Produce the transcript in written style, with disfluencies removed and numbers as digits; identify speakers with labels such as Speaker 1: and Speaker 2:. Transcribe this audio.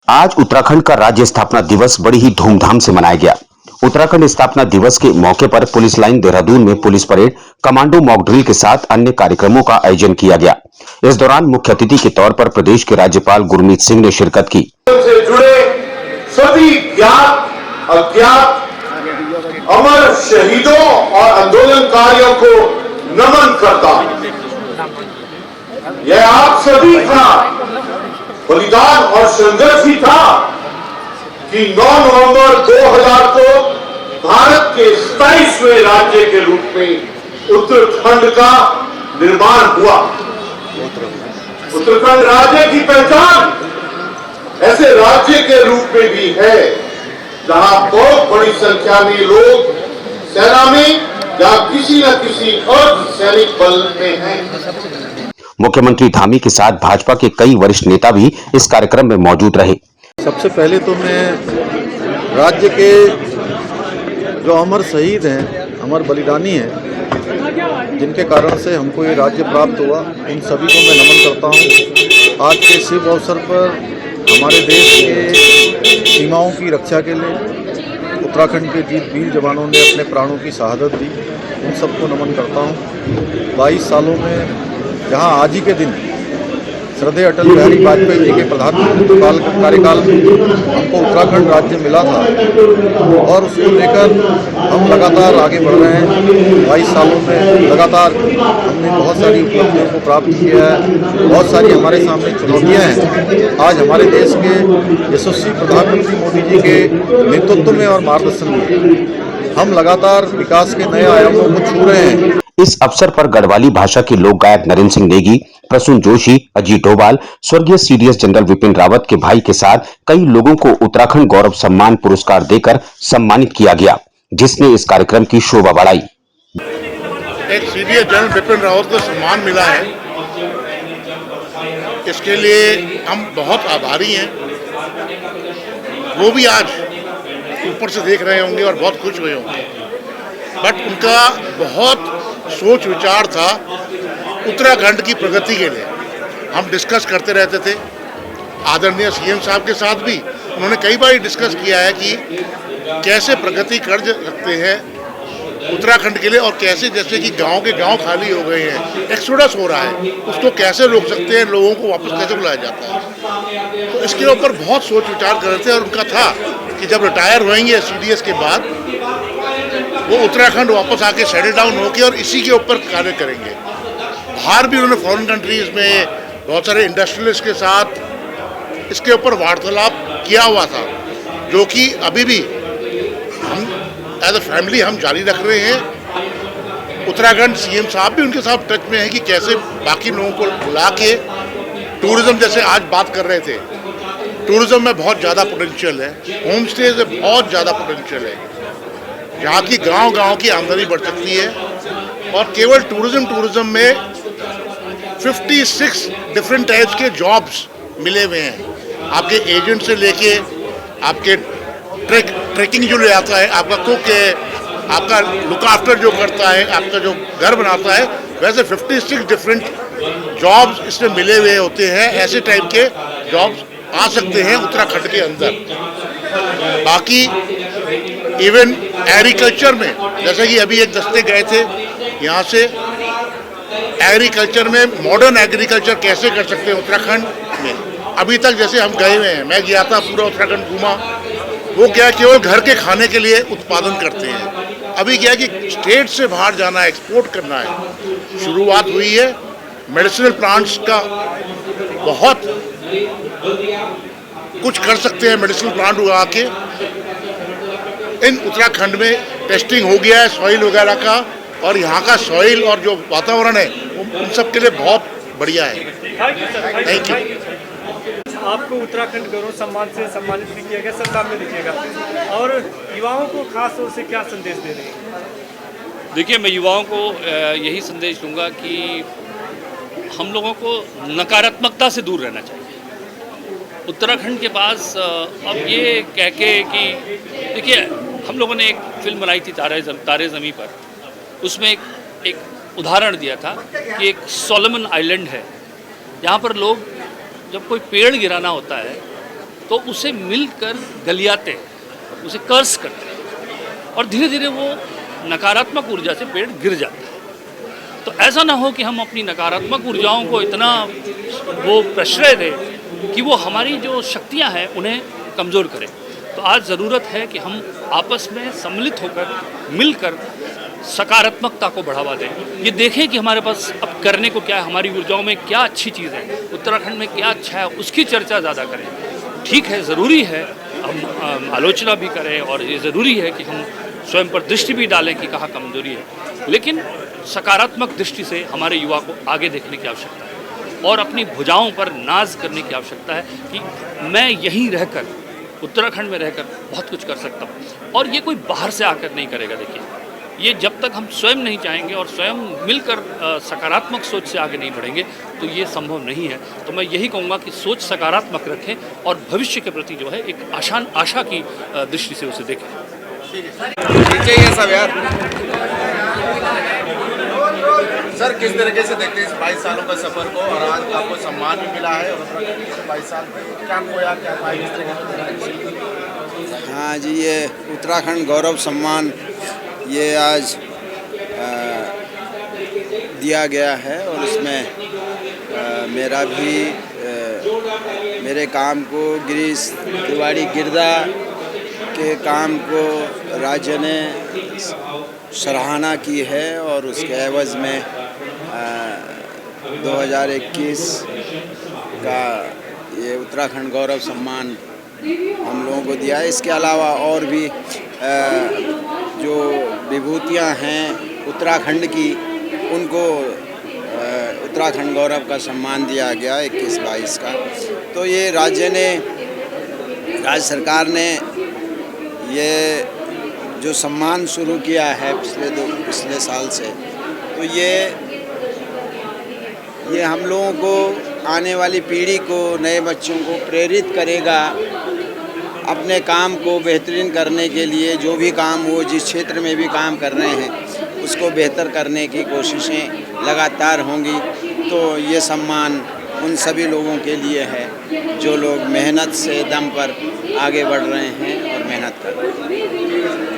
Speaker 1: आज उत्तराखंड का राज्य स्थापना दिवस बड़ी ही धूमधाम से मनाया गया। उत्तराखंड स्थापना दिवस के मौके पर पुलिस लाइन देहरादून में police parade, commando mock drill के साथ अन्य कार्यक्रमों का आयोजन किया गया। इस दौरान मुख्य अतिथि के तौर पर प्रदेश के राज्यपाल गुरमीत सिंह ने शिरकत की।
Speaker 2: से जुड़े सभी ज्ञात अज्ञात अमर शहीदों और आंदोलनकारियों को नमन करता हूं। यह आप सभी का बलिदान और संघर्ष ही था कि 9 नवंबर 2000 को भारत के 27वें राज्य के रूप में उत्तराखंड का निर्माण हुआ। उत्तराखंड राज्य की पहचान ऐसे राज्य के रूप में भी है जहां बहुत बड़ी संख्या में लोग सेना में या किसी न किसी अर्ध सैनिक बल में हैं।
Speaker 1: मुख्यमंत्री धामी के साथ भाजपा के कई वरिष्ठ नेता भी इस कार्यक्रम में मौजूद रहे।
Speaker 3: सबसे पहले तो मैं राज्य के जो अमर शहीद हैं, अमर बलिदानी हैं, जिनके कारण से हमको ये राज्य प्राप्त हुआ, उन सभी को मैं नमन करता हूँ। आज के शुभ अवसर पर हमारे देश के सीमाओं की रक्षा के लिए उत्तराखंड के वीर जवानों ने अपने प्राणों की शहादत दी, उन सबको नमन करता हूँ। 22 सालों में जहाँ आज ही के दिन श्रद्धेय अटल बिहारी वाजपेयी जी के प्रधानमंत्री कार्यकाल में हमको उत्तराखंड राज्य मिला था और उसको लेकर हम लगातार आगे बढ़ रहे हैं। 22 सालों में लगातार हमने बहुत सारी उपलब्धियों को प्राप्त किया है। बहुत सारी हमारे सामने चुनौतियां हैं। आज हमारे देश के यशस्वी प्रधानमंत्री मोदी जी के नेतृत्व में और मार्गदर्शन में हम लगातार विकास के नए आयामों को छू रहे हैं।
Speaker 1: इस अवसर पर गढ़वाली भाषा के लोक गायक नरेंद्र सिंह नेगी, प्रसून जोशी, अजीत डोभाल, स्वर्गीय सीडीएस जनरल विपिन रावत के भाई के साथ कई लोगों को उत्तराखंड गौरव सम्मान पुरस्कार देकर सम्मानित किया गया, जिसने इस कार्यक्रम की शोभा बढ़ाई।
Speaker 4: एक सीडीएस जनरल विपिन रावत को सम्मान मिला है, इसके लिए हम बहुत आभारी हैं। वो भी आज ऊपर से देख रहे होंगे और बहुत खुश हुए होंगे, बट उनका बहुत सोच विचार था उत्तराखंड की प्रगति के लिए। हम डिस्कस करते रहते थे आदरणीय सीएम साहब के साथ भी। उन्होंने कई बार डिस्कस किया है कि कैसे प्रगति कर सकते हैं उत्तराखंड के लिए, और कैसे जैसे कि गांव के गांव खाली हो गए हैं, एक्सोडस हो रहा है, उसको कैसे रोक सकते हैं, लोगों को वापस कैसे बुलाया जाता है। तो इसके ऊपर बहुत सोच विचार कर रहे थे और उनका था कि जब रिटायर होएंगे सीडीएस के बाद वो उत्तराखंड वापस आके सेटल डाउन होके और इसी के ऊपर कार्य करेंगे। बाहर भी उन्होंने फॉरेन कंट्रीज में बहुत सारे इंडस्ट्रियलिस्ट के साथ इसके ऊपर वार्तालाप किया हुआ था, जो कि अभी भी हम एज अ फैमिली हम जारी रख रहे हैं। उत्तराखंड सीएम साहब भी उनके साथ टच में है कि कैसे बाकी लोगों को बुला के टूरिज्म, जैसे आज बात कर रहे थे, टूरिज्म में बहुत ज़्यादा पोटेंशियल है, होम स्टे से बहुत ज़्यादा पोटेंशियल है, जहाँ की गांव की आमदनी बढ़ सकती है। और केवल टूरिज्म में 56 डिफरेंट टाइप्स के जॉब्स मिले हुए हैं। आपके एजेंट से लेके आपके ट्रैकिंग जो ले आता है, आपका कुक है, आपका लुक आफ्टर जो करता है, आपका जो घर बनाता है, वैसे 56 डिफरेंट जॉब्स इसमें मिले हुए होते हैं। ऐसे टाइप के जॉब्स आ सकते हैं उत्तराखंड के अंदर। बाकी इवन एग्रीकल्चर में, जैसे कि अभी एक दस्ते गए थे यहाँ से, एग्रीकल्चर में मॉडर्न एग्रीकल्चर कैसे कर सकते हैं उत्तराखंड में। अभी तक जैसे हम गए हुए हैं, मैं गया था, पूरा उत्तराखंड घूमा, वो क्या केवल घर के खाने के लिए उत्पादन करते हैं। अभी क्या कि स्टेट से बाहर जाना है, एक्सपोर्ट करना है, शुरुआत हुई है। मेडिसिनल प्लांट्स का बहुत कुछ कर सकते हैं, मेडिसिनल प्लांट उगा के। इन उत्तराखंड में टेस्टिंग हो गया है सॉइल वगैरह का, और यहाँ का सॉइल और जो वातावरण है उन सब के लिए बहुत बढ़िया है। Thank you.
Speaker 5: आपको उत्तराखंड गौरव सम्मान से सम्मानित भी किया गया, सब सामने दिखेगा, और युवाओं को खास तौर से क्या संदेश दे रहे हैं?
Speaker 6: देखिए, मैं युवाओं को यही संदेश दूंगा कि हम लोगों को नकारात्मकता से दूर रहना चाहिए। उत्तराखंड के पास अब ये कह के कि देखिए, हम लोगों ने एक फिल्म बनाई थी तारे ज़मीं पर, उसमें एक उदाहरण दिया था कि एक सोलोमन आइलैंड है, जहाँ पर लोग जब कोई पेड़ गिराना होता है तो उसे मिलकर गलियाते हैं, उसे कर्स करते हैं और धीरे धीरे वो नकारात्मक ऊर्जा से पेड़ गिर जाता है। तो ऐसा ना हो कि हम अपनी नकारात्मक ऊर्जाओं को इतना वो प्रश्रय दें कि वो हमारी जो शक्तियां हैं उन्हें कमज़ोर करें। तो आज ज़रूरत है कि हम आपस में सम्मिलित होकर मिलकर सकारात्मकता को बढ़ावा दें, ये देखें कि हमारे पास अब करने को क्या है, हमारी ऊर्जाओं में क्या अच्छी चीज़ है, उत्तराखंड में क्या अच्छा है, उसकी चर्चा ज़्यादा करें। ठीक है, ज़रूरी है हम आलोचना भी करें और ये ज़रूरी है कि हम स्वयं पर दृष्टि भी डालें कि कहाँ कमजोरी है, लेकिन सकारात्मक दृष्टि से हमारे युवा को आगे देखने की आवश्यकता है और अपनी भुजाओं पर नाज करने की आवश्यकता है कि मैं यहीं रहकर, उत्तराखंड में रहकर बहुत कुछ कर सकता हूँ। और ये कोई बाहर से आकर नहीं करेगा। देखिए, ये जब तक हम स्वयं नहीं चाहेंगे और स्वयं मिलकर सकारात्मक सोच से आगे नहीं बढ़ेंगे तो ये संभव नहीं है। तो मैं यही कहूँगा कि सोच सकारात्मक रखें और भविष्य के प्रति जो है एक आशा की दृष्टि से उसे देखें।
Speaker 7: चाहिए सब यार। सर, किस तरीके से देखते हैं इस 22 सालों का सफर को, और आज आपको सम्मान भी मिला है और 22 साल में क्या खोया, क्या पाई, किस तरीके से?
Speaker 8: हाँ जी, ये उत्तराखंड गौरव सम्मान ये आज दिया गया है और इसमें मेरा भी मेरे काम को गिरीश तिवारी गिरदा के काम को राज्य ने सराहना की है और उसके एवज में 2021 का ये उत्तराखंड गौरव सम्मान हम लोगों को दिया है। इसके अलावा और भी जो विभूतियां हैं उत्तराखंड की, उनको उत्तराखंड गौरव का सम्मान दिया गया 21-22 का। तो ये राज्य सरकार ने ये जो सम्मान शुरू किया है पिछले साल से, तो ये हम लोगों को, आने वाली पीढ़ी को, नए बच्चों को प्रेरित करेगा अपने काम को बेहतरीन करने के लिए। जो भी काम वो जिस क्षेत्र में भी काम कर रहे हैं उसको बेहतर करने की कोशिशें लगातार होंगी। तो ये सम्मान उन सभी लोगों के लिए है जो लोग मेहनत से दम पर आगे बढ़ रहे हैं और मेहनत कर रहे हैं।